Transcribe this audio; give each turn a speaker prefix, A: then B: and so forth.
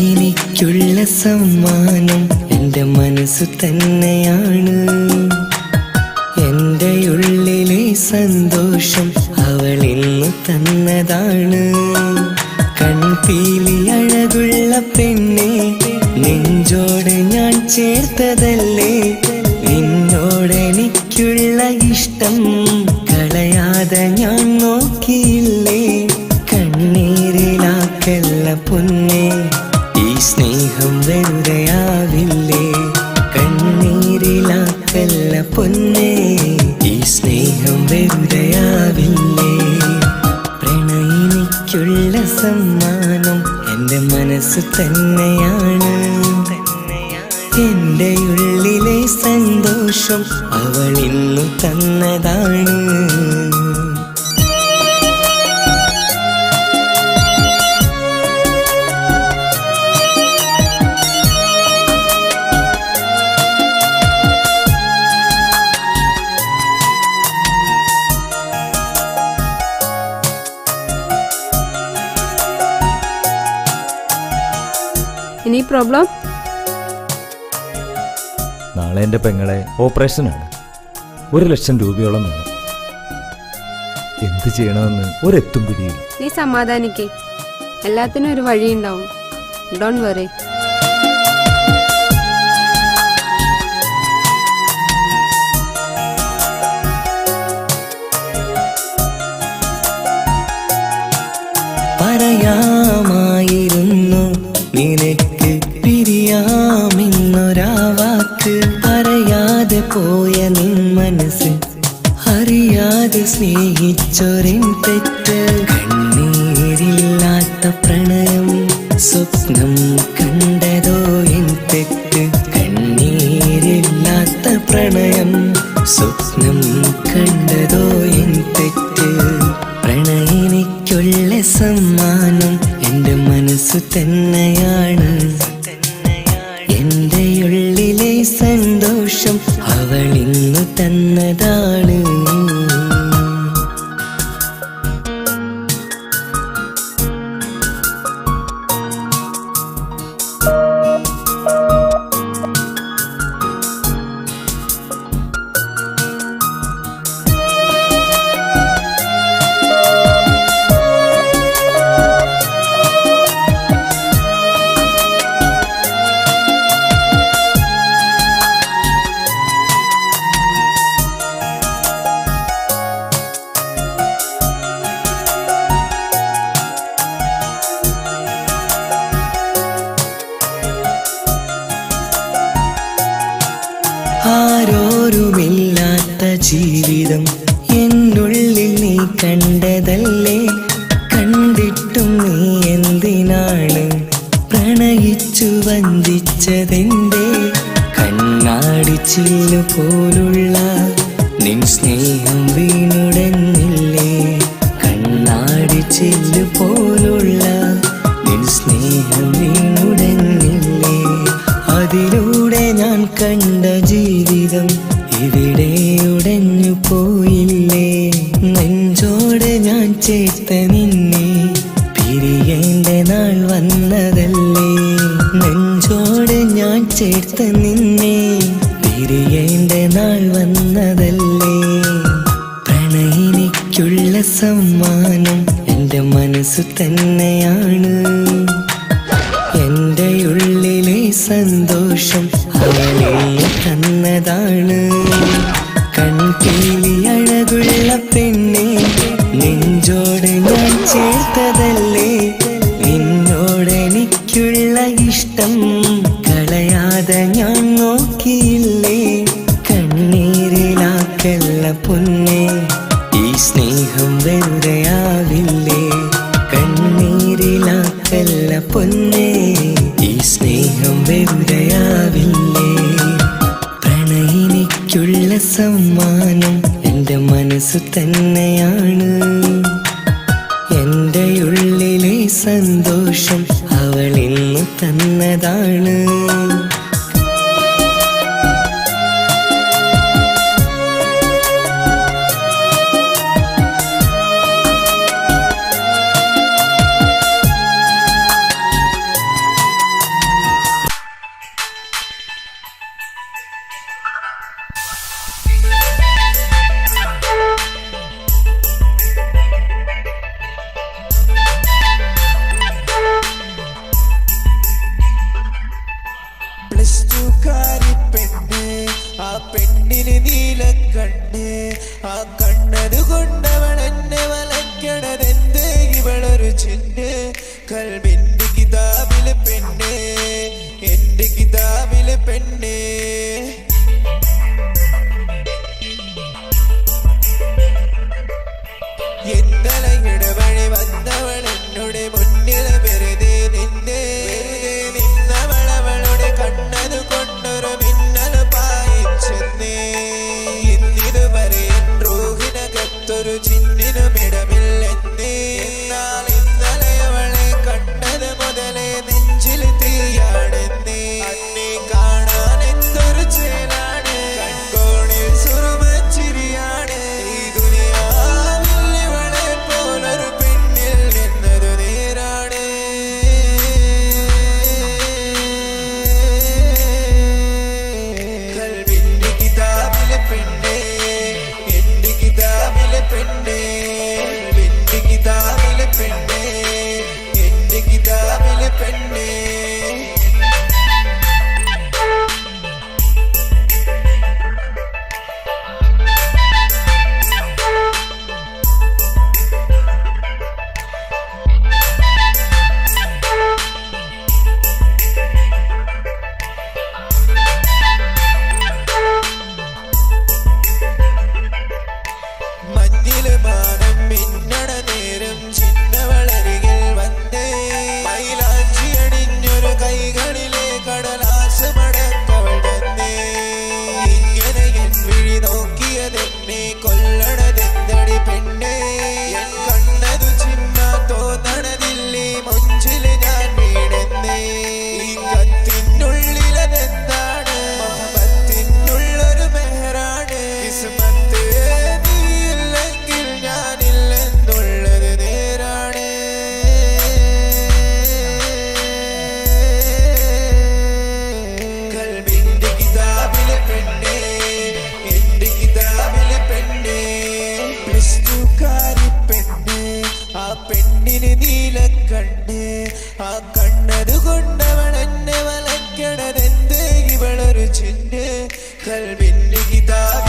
A: എനിക്കുള്ള സമ്മാനം എൻ്റെ മനസ്സു തന്നെയാണ്. എൻ്റെ ഉള്ളിലെ സന്തോഷം അവൾ ഇന്നു തന്നതാണ്. കൺപീലി അഴകുള്ള പെണ്ണെ, നെഞ്ചോട് ഞാൻ ചേർത്തതല്ലേ. നിന്നോടെനിക്കുള്ള ഇഷ്ടം കളയാതെ ഞാൻ നോക്കിയില്ലേ. കണ്ണീരിലാക്കല്ല പൊന്നെ, ഈ സ്നേഹം വെറുതെയാവില്ലേ. കണ്ണീരിലാക്കല്ല പൊന്നെ, ഈ സ്നേഹം വെറുതെയാവില്ലേ. പ്രണയിനിക്കുള്ള സമ്മാനം എൻ്റെ മനസ്സ് തന്നെയാണ്. എൻ്റെ ഉള്ളിലെ സന്തോഷം അവൾ ഇന്നു തന്നതാണ്.
B: ഇനി പ്രോബ്ലം?
C: നാളെ എൻ്റെ പെങ്ങളെ ഓപ്പറേഷനാണ്. 1,00,000 രൂപയോളം വേണം. എന്ത് ചെയ്യണമെന്ന് ഒരെത്തും പിടിയില്ല.
B: നീ സമാധാനിക്കേ, എല്ലാത്തിനും ഒരു വഴിയുണ്ടാവും. Don't worry.
A: പറയാമായിരുന്നു നിനക്ക് പിരിയാമെന്നൊരാ വാക്ക്. പറയാതെ പോയ നിൻ മനസ്സ് അറിയാതെ സ്നേഹിച്ചൊരിൻ തെറ്റ്. കണ്ണീരില്ലാത്ത പ്രണയം സ്വപ്നം കണ്ടതോ എൻ തെറ്റ്. കണ്ണീരില്ലാത്ത പ്രണയം സ്വപ്നം കണ്ടതോ എൻ തെറ്റ്. പ്രണയിനിക്കുള്ള സമ്മാനം എൻ്റെ മനസ്സു തന്നെയാണ്. എൻ്റെ ഉള്ളിലെ സന്തോഷം അവൾ ഇന്നു തന്നതാണ്. ആരോരുമില്ലാത്ത ജീവിതം എന്നുള്ളിൽ നീ കണ്ടതല്ലേ. കണ്ടിട്ടും നീ എന്തിനാണ് പ്രണയിച്ചു വഞ്ചിച്ചതെന്തേ. കണ്ണാടിച്ചില്ലു പോലുള്ള നിൻ സ്നേഹം വീണുടഞ്ഞില്ലേ. കണ്ണാടിച്ചില്ലു പോലുള്ള നിൻ സ്നേഹം വീണുടഞ്ഞില്ലേ. അതിലൂടെ ഞാൻ കണ്ട ജീവിതം ഇവിടെ ഉടഞ്ഞു പോയില്ലേ. നെഞ്ചോട് ഞാൻ ചേർത്ത നിന്നെ പിരിയേണ്ട നാൾ വന്നതല്ലേ. നെഞ്ചോട് ഞാൻ ചേർത്ത നിന്നെ പിരിയേണ്ട നാൾ വന്നതല്ലേ. പ്രണയിനിക്കുള്ള സമ്മാനം എൻ്റെ മനസ്സ് തന്നെയാണ്. എൻ്റെ ഉള്ളിലെ സന്തോഷം അവളെ തന്നതാണ്. കൺപീലി അഴകുള്ള പെണ്ണെ നെഞ്ചോട് ഞാൻ ചേർത്തതല്ലേ. നിന്നോടെനിക്കുള്ള ഇഷ്ടം കളയാതെ ഞാൻ നോക്കിയില്ലേ. കണ്ണീരിലാക്കല്ല പൊന്നെ ഈ സ്നേഹം വെറുതെയാവില്ലേ. കണ്ണീരിലാക്കല്ല പൊന്നെ ഈ സ്നേഹം വെറുതെയാവില്ലേ. പ്രണയിനിക്കുള്ള സമ്മാനം എൻ്റെ മനസ്സ് തന്നെയാണ്. എൻ്റെ ഉള്ളിലെ സന്തോഷം അവളിന്ന് തന്നതാണ്.
D: പെണ്ണ് ആ പെണ്ണിന് നീലക്കണ്ണ്. ആ കണ്ണത് കൊണ്ടവൾ എന്നെ വലയ്ക്കണതെന്ത് ഇവളൊരു ചിന്ന്. കൽബിന്റെ കിതാബിലെ പെണ്ണ് എന്റെ കിതാബിലെ പെണ്ണ്. ഇന്നലെ ഇടവഴി വന്നവൾ എന്നോട് മുന്നിൽ വെറുതെ നിന്നെ നിന്നവളവളുടെ കണ്ണത് കൊണ്ടൊരു മിന്നൽ പായിച്ചെന്നേ. ഇന്നിതുവരെ എൻ റൂഹിനകത്തൊരു ചിന്നിനുമിടമില്ലെന്നേ. എന്നാൽ ഇന്നലെ അവളെ കണ്ടത് മുതലേ നെഞ്ചിൽ തീയാണെന്നേ. അന്നെ കാണാൻ എന്തൊരു ചേലാണ്, കൺകോണിൽ സുറുമച്ചിരിയാണ്. ഈ ദുനിയാവിൽ ഇവളെ പോലൊരു പെണ്ണിൽ എന്നതു നേരാണ്. കൽബിന്റെ കിതാബിലെ പെണ്ണേ എന്റെ കിതാബിലെ പെണ്ണേ. കൽബിന്റെ കിതാബിലെ പെണ്ണേ എന്റെ കിതാബിലെ പെണ്ണേ. മഞ്ഞില് മാനം മിന്നണ നേരം ചിന്നവളരികിൽ വന്നേ. മൈലാഞ്ചി അണിഞ്ഞൊരു കൈകളിലെ കടലാസ് മടക്കവൾ വന്നേ. ഇങ്ങനെ എൻ വിഴി നോക്കിയതെന്നെ കൊല്ലണതെന്തടി പെണ്ണേ. എൻ കണ്ണതു ചിമ്മ തോന്നണതില്ലേ മൊഞ്ചില് ഞാൻ വീണെന്നേ. ഈ കത്തിനുള്ളിലതെന്താണ് മഹബത്തിനുള്ളൊരു മെഹറാണ്. കിസ്മത്ത് നീയില്ലെങ്കിൽ ഞാനില്ലെന്നുള്ളത് നേരാണ്. കൽബിന്റെ കിതാബിലെ പെണ്ണേ എന്റെ കിതാബിലെ പെണ്ണേ. പ്ലസ് ടുക്കാരി പെണ്ണ് ആ പെണ്ണിന് നീലക്കണ്ണ്. ആ കണ്ണത് കൊണ്ടവൾ എന്നെ വലയ്ക്കണതെന്ത് ഇവളൊരു ചിന്ന്. കൽബിന്റെ കിതാബ്